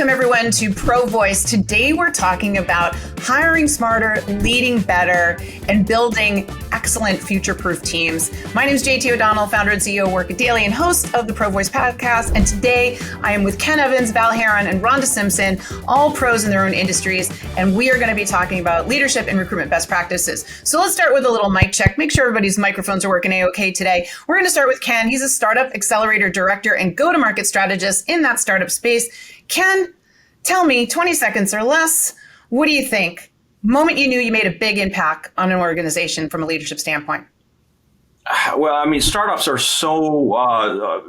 Welcome everyone to Pro Voice. Today we're talking about hiring smarter, leading better, and building excellent future-proof teams. My name is JT O'Donnell, founder and CEO of Work It Daily and host of the Pro Voice podcast. And today I am with Ken Evans, Val Heron, and Rhonda Simpson, all pros in their own industries. And we are going to be talking about leadership and recruitment best practices. So let's start with a little mic check. Make sure everybody's microphones are working A-OK today. We're going to start with Ken. He's a startup accelerator director and go-to-market strategist in that startup space. Ken, tell me, 20 seconds or less, what do you think? Moment you knew you made a big impact on an organization from a leadership standpoint. Well, I mean, startups are so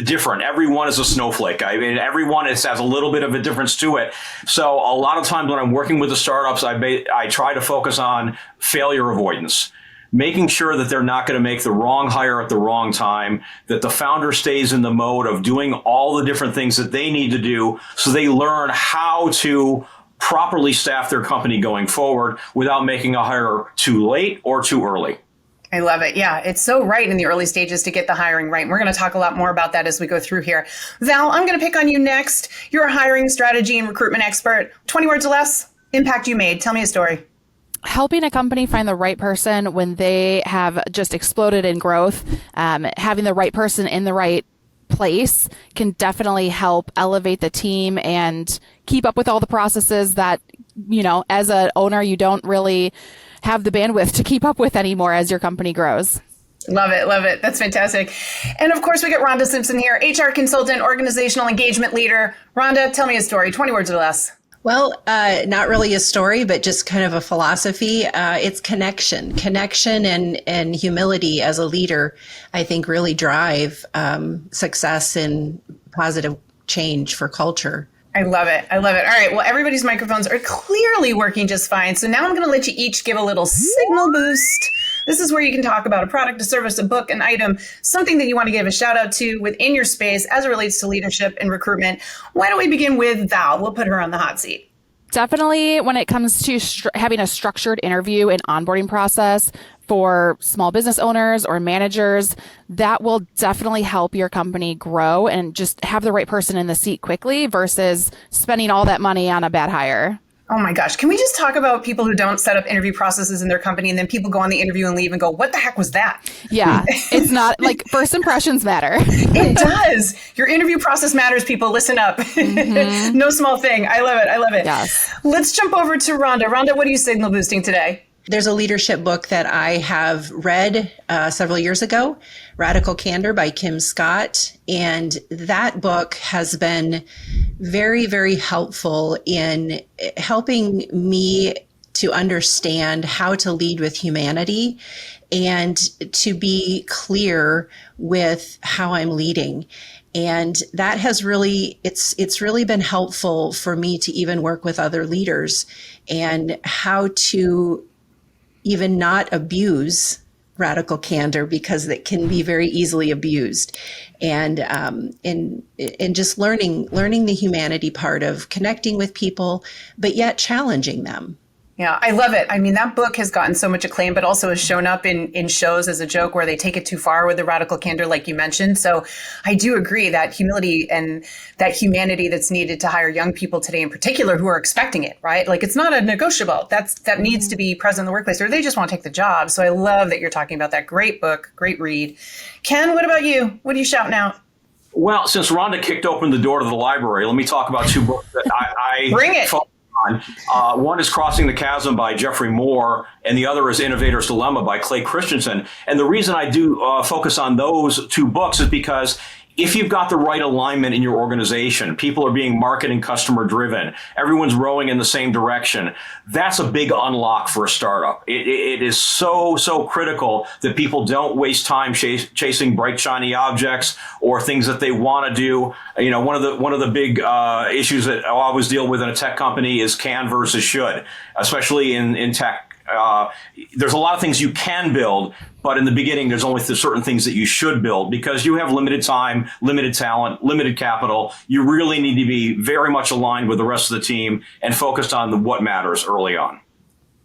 different. Everyone is a snowflake. I mean, everyone has a little bit of a difference to it. So a lot of times when I'm working with the startups, I try to focus on failure avoidance, making sure that they're not going to make the wrong hire at the wrong time, that the founder stays in the mode of doing all the different things that they need to do so they learn how to properly staff their company going forward without making a hire too late or too early. I love it. Yeah, it's so right in the early stages to get the hiring right. And we're going to talk a lot more about that as we go through here. Val, I'm going to pick on you next. You're a hiring strategy and recruitment expert. 20 words or less, impact you made. Tell me a story. Helping a company find the right person when they have just exploded in growth, having the right person in the right place can definitely help elevate the team and keep up with all the processes that, you know, as an owner, you don't really have the bandwidth to keep up with anymore as your company grows. Love it. Love it. That's fantastic. And of course, we get Rhonda Simpson here, HR consultant, organizational engagement leader. Rhonda, tell me a story, 20 words or less. Well, not really a story, but just kind of a philosophy. It's connection and humility as a leader, I think really drive success and positive change for culture. I love it. I love it. All right. Well, everybody's microphones are clearly working just fine. So now I'm going to let you each give a little signal boost. This is where you can talk about a product, a service, a book, an item, something that you want to give a shout out to within your space as it relates to leadership and recruitment. Why don't we begin with Val? We'll put her on the hot seat. Definitely when it comes to having a structured interview and onboarding process for small business owners or managers, that will definitely help your company grow and just have the right person in the seat quickly versus spending all that money on a bad hire. Oh my gosh. Can we just talk about people who don't set up interview processes in their company and then people go on the interview and leave and go, what the heck was that? Yeah, it's not like first impressions matter. It does. Your interview process matters, people. Listen up. Mm-hmm. No small thing. I love it. I love it. Yes. Let's jump over to Rhonda. Rhonda, what are you signal boosting today? There's a leadership book that I have read several years ago, Radical Candor by Kim Scott. And that book has been very, very helpful in helping me to understand how to lead with humanity and to be clear with how I'm leading. And that has really, it's really been helpful for me to even work with other leaders and how to even not abuse radical candor because it can be very easily abused. And just learning the humanity part of connecting with people, but yet challenging them. Yeah, I love it. I mean, that book has gotten so much acclaim, but also has shown up in shows as a joke where they take it too far with the radical candor, like you mentioned. So I do agree that humility and that humanity that's needed to hire young people today in particular who are expecting it, right? Like it's not a negotiable. That needs to be present in the workplace or they just want to take the job. So I love that you're talking about that. Great book, great read. Ken, what about you? What are you shouting out? Well, since Rhonda kicked open the door to the library, let me talk about two books that I Bring it. One is Crossing the Chasm by Jeffrey Moore, and the other is Innovator's Dilemma by Clay Christensen. And the reason I do focus on those two books is because if you've got the right alignment in your organization, people are being market and customer driven, everyone's rowing in the same direction, that's a big unlock for a startup. It is so critical that people don't waste time chasing bright, shiny objects or things that they want to do. You know, one of the big issues that I always deal with in a tech company is can versus should, especially in tech. There's a lot of things you can build, but in the beginning, there's only certain things that you should build because you have limited time, limited talent, limited capital. You really need to be very much aligned with the rest of the team and focused on what matters early on.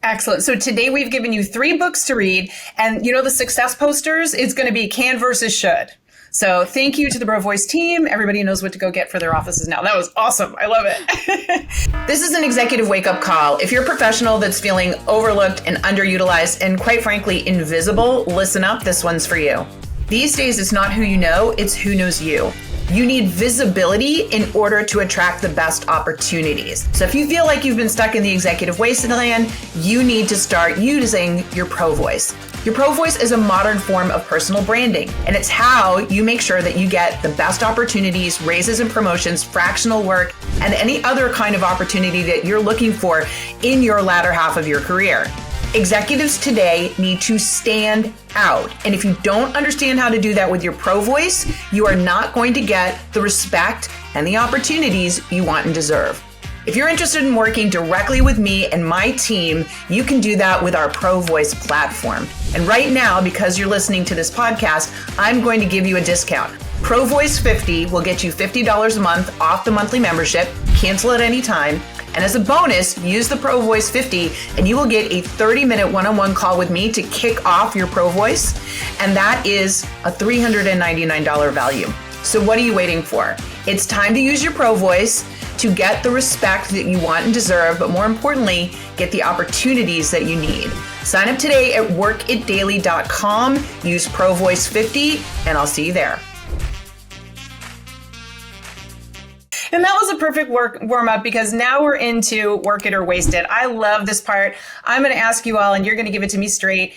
Excellent. So today we've given you 3 books to read, and you know the success posters is going to be can versus should. So thank you to the Bro Voice team. Everybody knows what to go get for their offices now. That was awesome. I love it. This is an executive wake-up call. If you're a professional that's feeling overlooked and underutilized and quite frankly invisible, listen up. This one's for you. These days, it's not who you know, it's who knows you. You need visibility in order to attract the best opportunities. So if you feel like you've been stuck in the executive wasteland, you need to start using your Pro Voice. Your Pro Voice is a modern form of personal branding, and it's how you make sure that you get the best opportunities, raises and promotions, fractional work, and any other kind of opportunity that you're looking for in your latter half of your career. Executives today need to stand out. And if you don't understand how to do that with your Pro Voice, you are not going to get the respect and the opportunities you want and deserve. If you're interested in working directly with me and my team, you can do that with our Pro Voice platform. And right now, because you're listening to this podcast, I'm going to give you a discount. Pro Voice 50 will get you $50 a month off the monthly membership. Cancel at any time. And as a bonus, use the Pro Voice 50 and you will get a 30-minute one-on-one call with me to kick off your Pro Voice. And that is a $399 value. So what are you waiting for? It's time to use your Pro Voice to get the respect that you want and deserve, but more importantly, get the opportunities that you need. Sign up today at workitdaily.com, use Pro Voice 50, and I'll see you there. And that was a perfect warm up because now we're into work it or waste it. I love this part. I'm going to ask you all, and you're going to give it to me straight.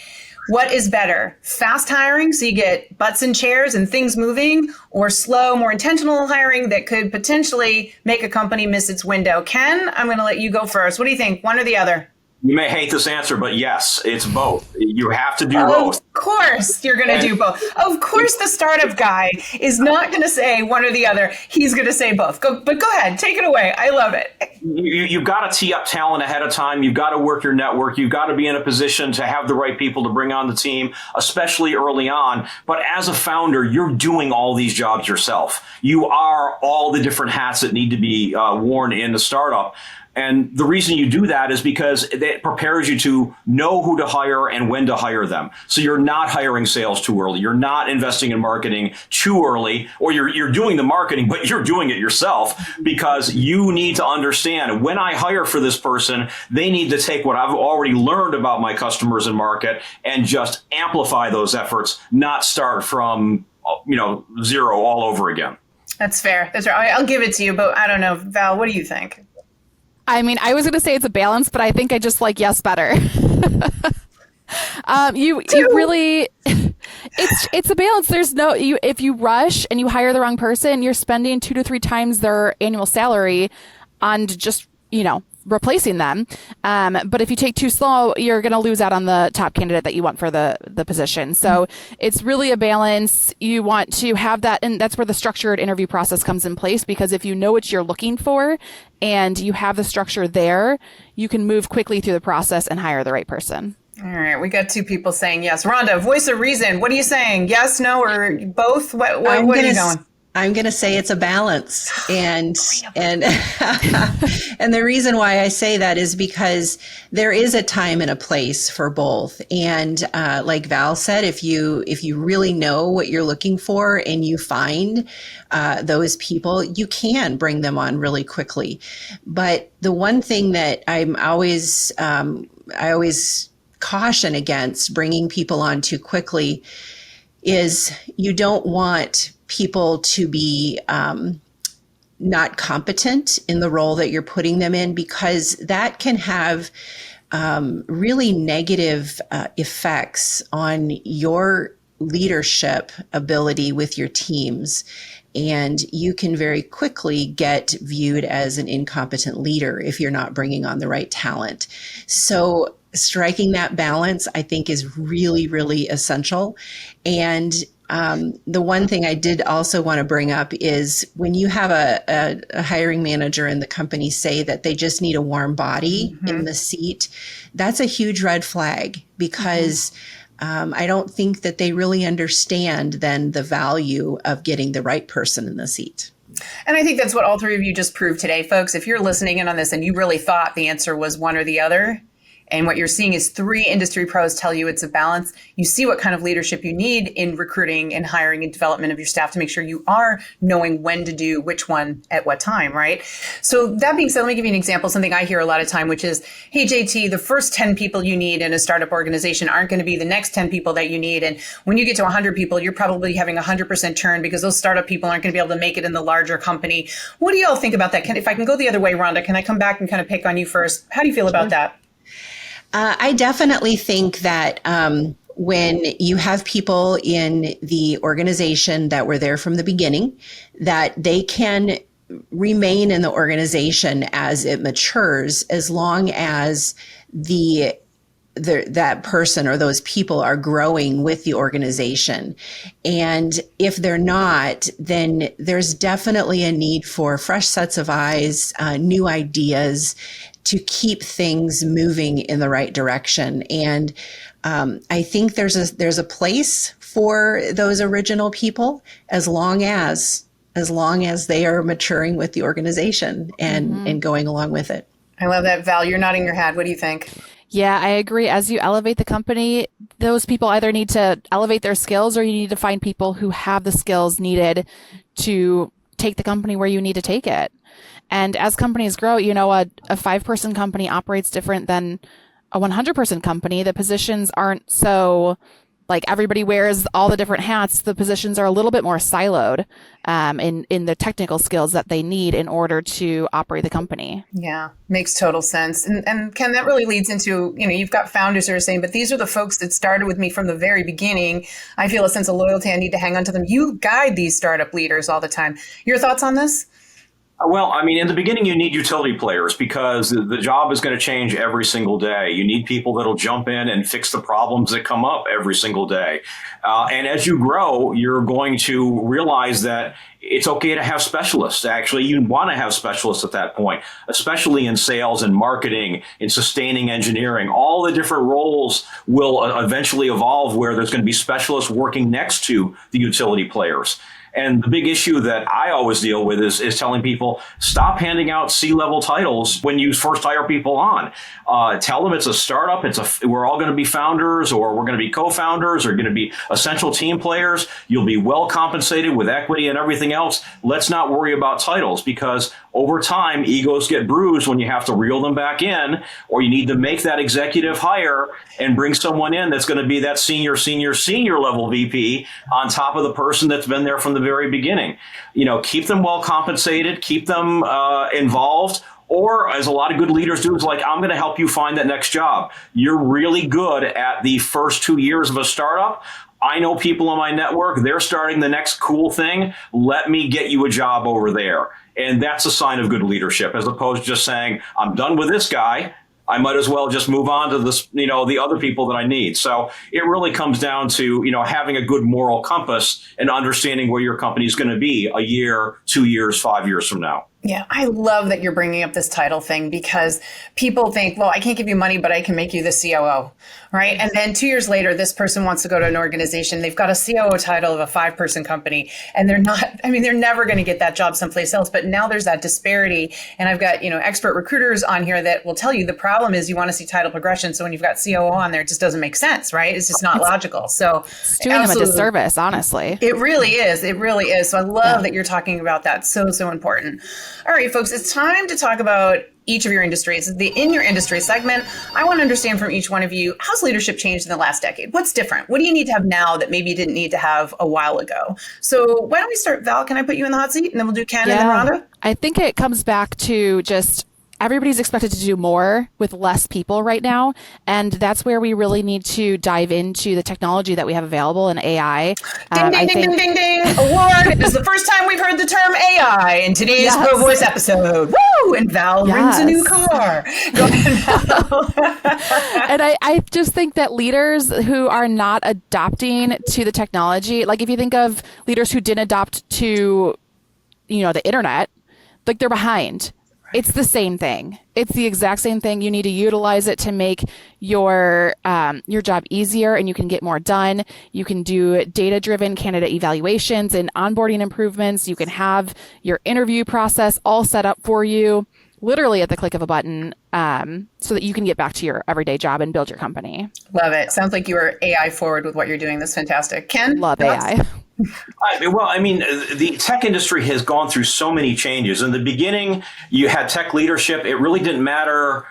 What is better? Fast hiring, so you get butts in chairs and things moving, or slow, more intentional hiring that could potentially make a company miss its window? Ken, I'm going to let you go first. What do you think? One or the other? You may hate this answer, but yes, it's both. You have to do both. Of course you're going to do both. Of course the startup guy is not going to say one or the other. He's going to say both. But go ahead. Take it away. I love it. You've got to tee up talent ahead of time. You've got to work your network. You've got to be in a position to have the right people to bring on the team, especially early on. But as a founder, you're doing all these jobs yourself. You are all the different hats that need to be worn in the startup. And the reason you do that is because it prepares you to know who to hire and when to hire them. So you're not hiring sales too early. You're not investing in marketing too early, or you're doing the marketing, but you're doing it yourself because you need to understand when I hire for this person, they need to take what I've already learned about my customers and market and just amplify those efforts, not start from, zero all over again. That's fair. That's right. I'll give it to you, but I don't know. Val, what do you think? I mean, I was going to say it's a balance, but I think I just like yes better. You really, it's a balance. There's no, if you rush and you hire the wrong person, you're spending 2 to 3 times their annual salary on just, replacing them. But if you take too slow, you're going to lose out on the top candidate that you want for the position. So it's really a balance. You want to have that. And that's where the structured interview process comes in place, because if you know what you're looking for and you have the structure there, you can move quickly through the process and hire the right person. All right. We got 2 people saying yes. Rhonda, voice of reason. What are you saying? Yes, no, or both? What are you going? I'm going to say it's a balance. And and the reason why I say that is because there is a time and a place for both. And like Val said, if you really know what you're looking for and you find those people, you can bring them on really quickly. But the one thing that I always caution against bringing people on too quickly is you don't want people to be not competent in the role that you're putting them in, because that can have really negative effects on your leadership ability with your teams. And you can very quickly get viewed as an incompetent leader if you're not bringing on the right talent. So striking that balance, I think, is really, really essential. And the one thing I did also want to bring up is when you have a hiring manager in the company say that they just need a warm body in the seat, that's a huge red flag, because I don't think that they really understand then the value of getting the right person in the seat. And I think that's what all 3 of you just proved today, folks. If you're listening in on this and you really thought the answer was one or the other, And what you're seeing is 3 industry pros tell you it's a balance. You see what kind of leadership you need in recruiting and hiring and development of your staff to make sure you are knowing when to do which one at what time, right? So that being said, let me give you an example, something I hear a lot of time, which is, hey, JT, the first 10 people you need in a startup organization aren't going to be the next 10 people that you need. And when you get to 100 people, you're probably having 100% churn because those startup people aren't going to be able to make it in the larger company. What do you all think about that? If I can go the other way, Rhonda, can I come back and kind of pick on you first? How do you feel about that? I definitely think that when you have people in the organization that were there from the beginning, that they can remain in the organization as it matures, as long as that person or those people are growing with the organization. And if they're not, then there's definitely a need for fresh sets of eyes, new ideas to keep things moving in the right direction. And I think there's a place for those original people as long as they are maturing with the organization and going along with it. I love that. Val, you're nodding your head. What do you think? Yeah, I agree. As you elevate the company, those people either need to elevate their skills or you need to find people who have the skills needed to take the company where you need to take it. And as companies grow, a 5-person company operates different than a 100-person company. The positions aren't so like everybody wears all the different hats. The positions are a little bit more siloed in the technical skills that they need in order to operate the company. Yeah, makes total sense. And Ken, that really leads into, you've got founders who are saying, but these are the folks that started with me from the very beginning. I feel a sense of loyalty. I need to hang on to them. You guide these startup leaders all the time. Your thoughts on this? Well, I mean, in the beginning, you need utility players because the job is going to change every single day. You need people that'll jump in and fix the problems that come up every single day. And as you grow, you're going to realize that it's okay to have specialists. Actually, you want to have specialists at that point, especially in sales and marketing, in sustaining engineering. All the different roles will eventually evolve where there's going to be specialists working next to the utility players. And the big issue that I always deal with is telling people, stop handing out C-level titles when you first hire people on. Tell them it's a startup. We're all going to be founders, or we're going to be co-founders, or going to be essential team players. You'll be well compensated with equity and everything else. Let's not worry about titles, because over time, egos get bruised when you have to reel them back in, or you need to make that executive hire and bring someone in that's going to be that senior level VP on top of the person that's been there from the very beginning. Keep them well compensated, keep them involved. Or, as a lot of good leaders do, is like, I'm going to help you find that next job. You're really good at the first 2 years of a startup. I know people in my network, they're starting the next cool thing. Let me get you a job over there. And that's a sign of good leadership, as opposed to just saying, I'm done with this guy. I might as well just move on to this, the other people that I need. So it really comes down to, having a good moral compass and understanding where your company is going to be a year, 2 years, 5 years from now. Yeah, I love that you're bringing up this title thing, because people think, well, I can't give you money, but I can make you the COO, right? And then 2 years later, this person wants to go to an organization. They've got a COO title of a 5-person company, and they're never going to get that job someplace else. But now there's that disparity. And I've got, expert recruiters on here that will tell you the problem is you want to see title progression. So when you've got COO on there, it just doesn't make sense, right? It's just not logical. So it's doing them a disservice, honestly. It really is. It really is. So I love that you're talking about that. So, so important. All right, folks, it's time to talk about each of your industries. The In Your Industry segment, I want to understand from each one of you, how's leadership changed in the last decade? What's different? What do you need to have now that maybe you didn't need to have a while ago? So why don't we start, Val, can I put you in the hot seat? And then we'll do Ken and then Rhonda? I think it comes back to just everybody's expected to do more with less people right now. And that's where we really need to dive into the technology that we have available in AI. Ding, ding, ding. Award. This is the first time we've heard the term AI in today's Pro Voice episode. Woo! And Val rents a new car. Go ahead, Val. And I just think that leaders who are not adopting to the technology, like if you think of leaders who didn't adopt to, the internet, like they're behind. It's the same thing. It's the exact same thing. You need to utilize it to make your job easier, and you can get more done. You can do data-driven candidate evaluations and onboarding improvements. You can have your interview process all set up for you. literally at the click of a button, so that you can get back to your everyday job and build your company. Love it. Sounds like you are AI forward with what you're doing. That's fantastic. Ken? Love thoughts? AI. Well, I mean, the tech industry has gone through so many changes. In the beginning, you had tech leadership. It really didn't matter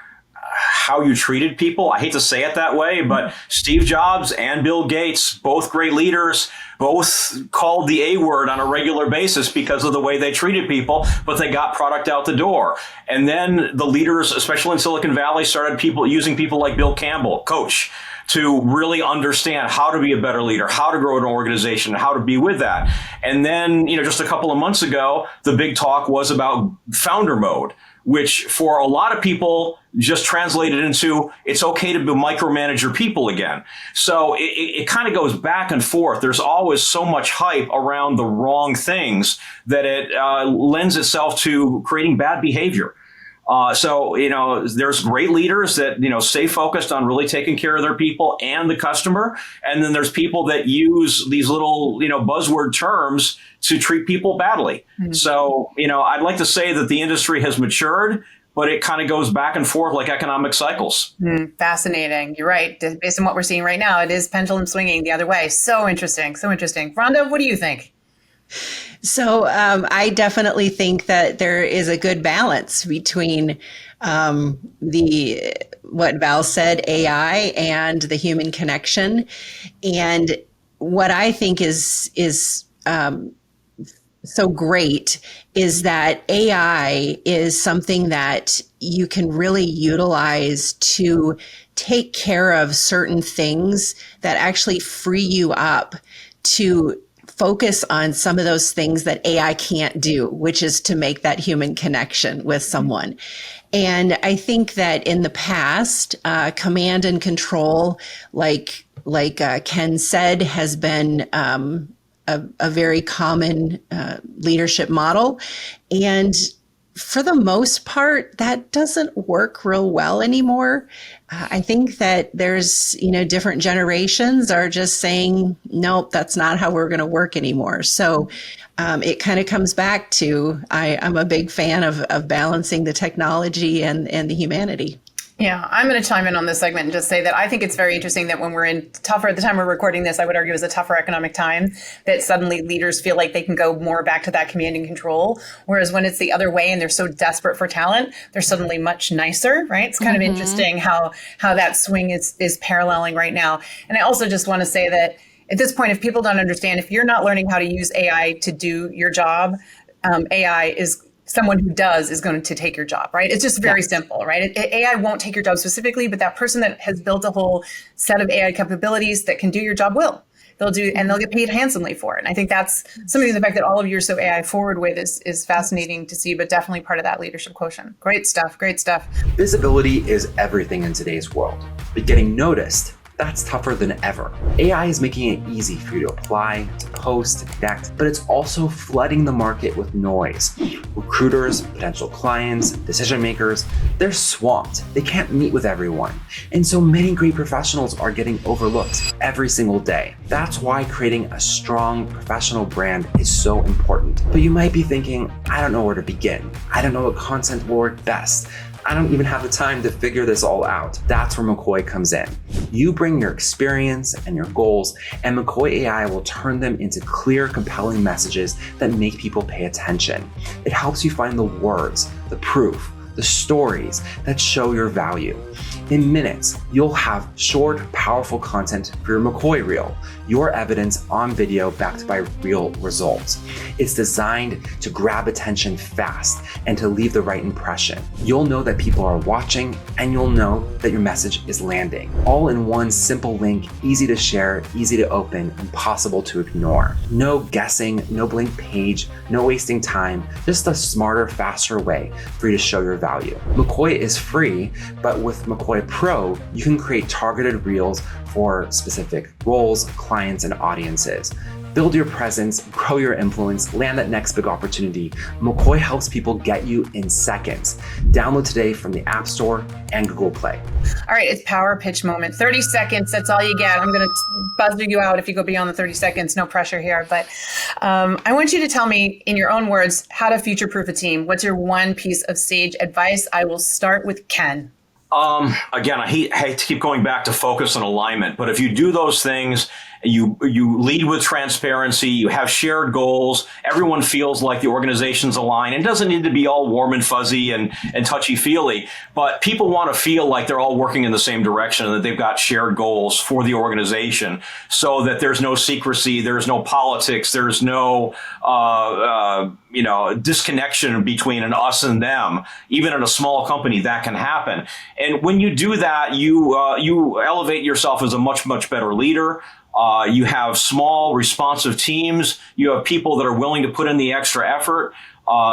how you treated people. I hate to say it that way, but Steve Jobs and Bill Gates, both great leaders, both called the A word on a regular basis because of the way they treated people, but they got product out the door. And then the leaders, especially in Silicon Valley, started using people like Bill Campbell, coach, to really understand how to be a better leader, how to grow an organization, how to be with that. And then, just a couple of months ago, the big talk was about founder mode, which for a lot of people just translated into it's okay to micromanage your people again. So it kind of goes back and forth. There's always so much hype around the wrong things that it lends itself to creating bad behavior. So there's great leaders that, stay focused on really taking care of their people and the customer. And then there's people that use these little, buzzword terms to treat people badly. Mm-hmm. So, I'd like to say that the industry has matured, but it kind of goes back and forth like economic cycles. Fascinating. You're right. Based on what we're seeing right now, it is pendulum swinging the other way. So interesting. So interesting. Rhonda, what do you think? So I definitely think that there is a good balance between what Val said, AI, and the human connection. And what I think is so great is that AI is something that you can really utilize to take care of certain things that actually free you up to focus on some of those things that AI can't do, which is to make that human connection with someone. And I think that in the past, command and control, like Ken said, has been a very common leadership model. And for the most part, that doesn't work real well anymore. I think that there's, different generations are just saying, nope, that's not how we're going to work anymore. So it kind of comes back to, I'm a big fan of balancing the technology and the humanity. Yeah, I'm going to chime in on this segment and just say that I think it's very interesting that when we're in tougher, at the time we're recording this, I would argue is a tougher economic time, that suddenly leaders feel like they can go more back to that command and control. Whereas when it's the other way and they're so desperate for talent, they're suddenly much nicer, right? It's kind of interesting how that swing is paralleling right now. And I also just want to say that at this point, if people don't understand, if you're not learning how to use AI to do your job, AI is someone who does is going to take your job, right? It's just very simple, right? AI won't take your job specifically, but that person that has built a whole set of AI capabilities that can do your job will. They'll get paid handsomely for it. And I think that's something, the fact that all of you are so AI forward with is fascinating to see, but definitely part of that leadership quotient. Great stuff. Visibility is everything in today's world, but getting noticed, that's tougher than ever. AI is making it easy for you to apply, to post, to connect, but it's also flooding the market with noise. Recruiters, potential clients, decision makers, they're swamped. They can't meet with everyone. And so many great professionals are getting overlooked every single day. That's why creating a strong professional brand is so important. But you might be thinking, I don't know where to begin. I don't know what content will work best. I don't even have the time to figure this all out. That's where McCoy comes in. You bring your experience and your goals, and McCoy AI will turn them into clear, compelling messages that make people pay attention. It helps you find the words, the proof, the stories that show your value. In minutes, you'll have short, powerful content for your McCoy Reel, your evidence on video backed by real results. It's designed to grab attention fast and to leave the right impression. You'll know that people are watching, and you'll know that your message is landing. All in one simple link, easy to share, easy to open, impossible to ignore. No guessing, no blank page, no wasting time, just a smarter, faster way for you to show your value. McCoy is free, but with McCoy Pro, you can create targeted reels for specific roles, clients, and audiences. Build your presence, grow your influence, land that next big opportunity. McCoy helps people get you in seconds. Download today from the App Store and Google Play. All right, it's power pitch moment. 30 seconds, that's all you get. I'm going to buzzer you out if you go beyond the 30 seconds. No pressure here. But I want you to tell me in your own words how to future-proof a team. What's your one piece of sage advice? I will start with Ken. Again, I hate to keep going back to focus and alignment, but if you do those things, you lead with transparency, you have shared goals, everyone feels like the organization's aligned. It doesn't need to be all warm and fuzzy and touchy-feely, but people want to feel like they're all working in the same direction and that they've got shared goals for the organization so that there's no secrecy, there's no politics, there's no disconnection between an us and them. Even in a small company, that can happen. And when you do that, you elevate yourself as a much, much better leader. You have small, responsive teams. You have people that are willing to put in the extra effort.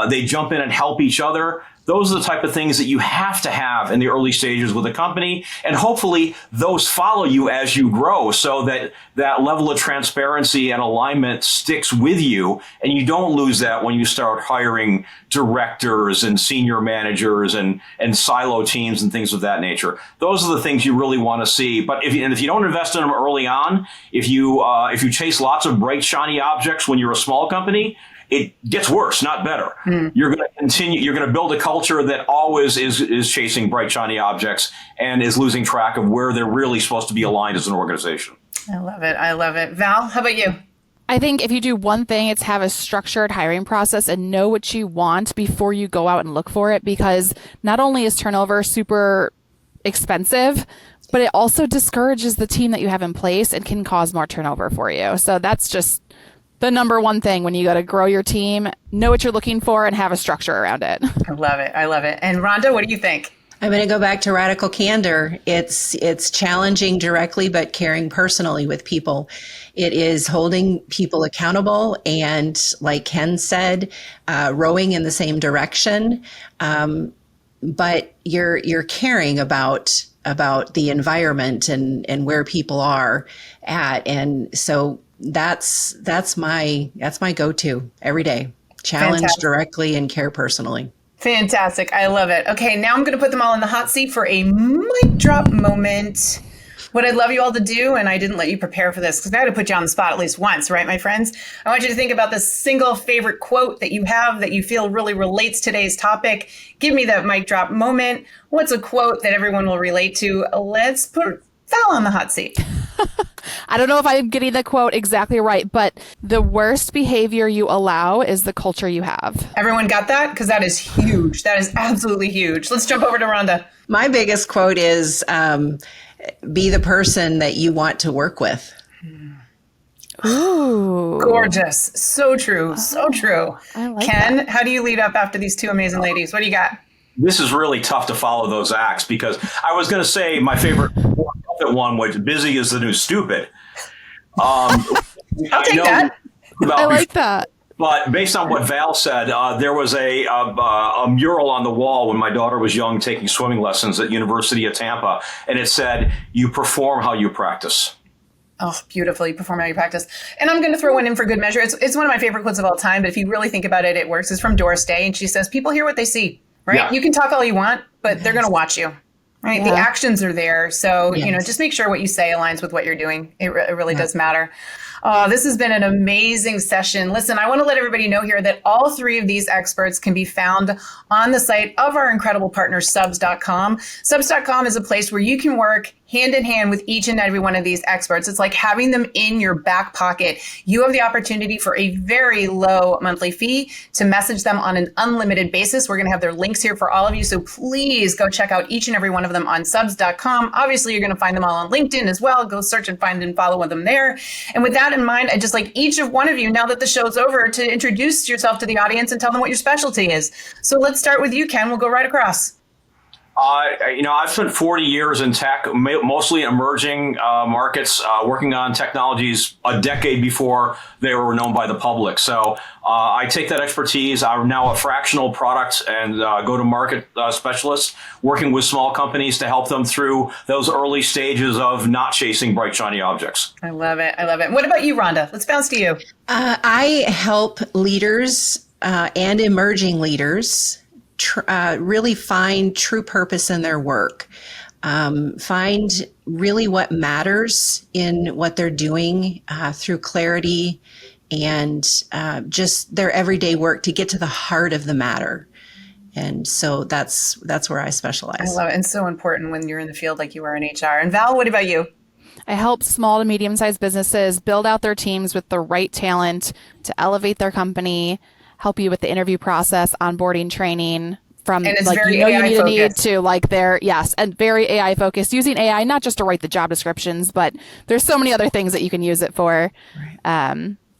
They jump in and help each other. Those are the type of things that you have to have in the early stages with a company. And hopefully those follow you as you grow so that that level of transparency and alignment sticks with you. And you don't lose that when you start hiring directors and senior managers and silo teams and things of that nature. Those are the things you really want to see. But if you don't invest in them early on, if you chase lots of bright, shiny objects when you're a small company, it gets worse, not better. You're going to continue. You're going to build a culture that always is chasing bright, shiny objects and is losing track of where they're really supposed to be aligned as an organization. I love it. I love it. Val, how about you? I think if you do one thing, it's have a structured hiring process and know what you want before you go out and look for it, because not only is turnover super expensive, but it also discourages the team that you have in place and can cause more turnover for you. So that's just the number one thing when you got to grow your team. Know what you're looking for and have a structure around it. I love it. I love it. And Rhonda, what do you think? I'm going to go back to radical candor. It's challenging directly, but caring personally with people. It is holding people accountable and, like Ken said, rowing in the same direction. But you're caring about the environment and where people are at. And so that's my go-to every day. Challenge Fantastic. Directly and care personally. Fantastic. I love it. Okay, now I'm going to put them all in the hot seat for a mic drop moment. What I'd love you all to do, and I didn't let you prepare for this because I had to put you on the spot at least once, right, my friends? I want you to think about the single favorite quote that you have that you feel really relates to today's topic. Give me that mic drop moment. What's a quote that everyone will relate to? Let's put Val on the hot seat. I don't know if I'm getting the quote exactly right, but the worst behavior you allow is the culture you have. Everyone got that? Because that is huge. That is absolutely huge. Let's jump over to Rhonda. My biggest quote is, be the person that you want to work with. Ooh. Gorgeous. So true. So true. I like Ken, that. how do you lead up after these two amazing ladies? What do you got? This is really tough to follow those acts because I was going to say my favorite one was busy is the new stupid. I'll take that. I like that. But based on what Val said, there was a mural on the wall when my daughter was young taking swimming lessons at University of Tampa, and it said, "You perform how you practice." Oh, beautiful. You perform how you practice. And I'm going to throw one in for good measure. It's one of my favorite quotes of all time, but if you really think about it, it works. It's from Doris Day, and she says, people hear what they see, right? Yeah. You can talk all you want, but they're going to watch you, right? Yeah. The actions are there. So, Yes. just make sure what you say aligns with what you're doing. It really does matter. This has been an amazing session. Listen, I want to let everybody know here that all three of these experts can be found on the site of our incredible partner, Subs.com. Subs.com is a place where you can work hand in hand with each and every one of these experts. It's like having them in your back pocket. You have the opportunity for a very low monthly fee to message them on an unlimited basis. We're going to have their links here for all of you. So please go check out each and every one of them on Subs.com. Obviously, you're going to find them all on LinkedIn as well. Go search and find and follow them there. And with that in mind, I'd just like each of one of you, now that the show's over, to introduce yourself to the audience and tell them what your specialty is. So let's start with you, Ken. We'll go right across. I've spent 40 years in tech, mostly emerging markets, working on technologies a decade before they were known by the public. So I take that expertise. I'm now a fractional product and go-to-market specialist, working with small companies to help them through those early stages of not chasing bright, shiny objects. I love it. I love it. What about you, Rhonda? Let's bounce to you. I help leaders and emerging leaders really find true purpose in their work. find really what matters in what they're doing through clarity and just their everyday work to get to the heart of the matter. And so that's where I specialize. I love it. And so important when you're in the field like you are in HR. And Val, what about you? I help small to medium-sized businesses build out their teams with the right talent to elevate their company, help you with the interview process, onboarding, training, from and it's like very you AI need focused. to like their and very AI focused, using AI not just to write the job descriptions, but there's so many other things that you can use it for, I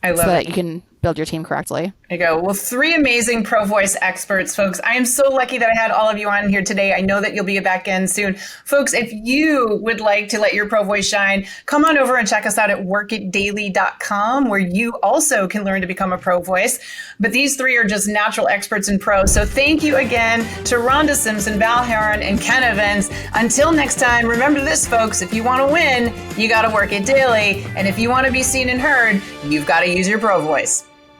love so that it. you can build your team correctly. There you go. Well, 3 amazing Pro Voice experts, folks. I am so lucky that I had all of you on here today. I know that you'll be back in soon. Folks, if you would like to let your Pro Voice shine, come on over and check us out at workitdaily.com, where you also can learn to become a Pro Voice. But these 3 are just natural experts in pro. So thank you again to Rhonda Simpson, Val Heron, and Ken Evans. Until next time, remember this, folks. If you want to win, you got to work it daily. And if you want to be seen and heard, you've got to use your Pro Voice.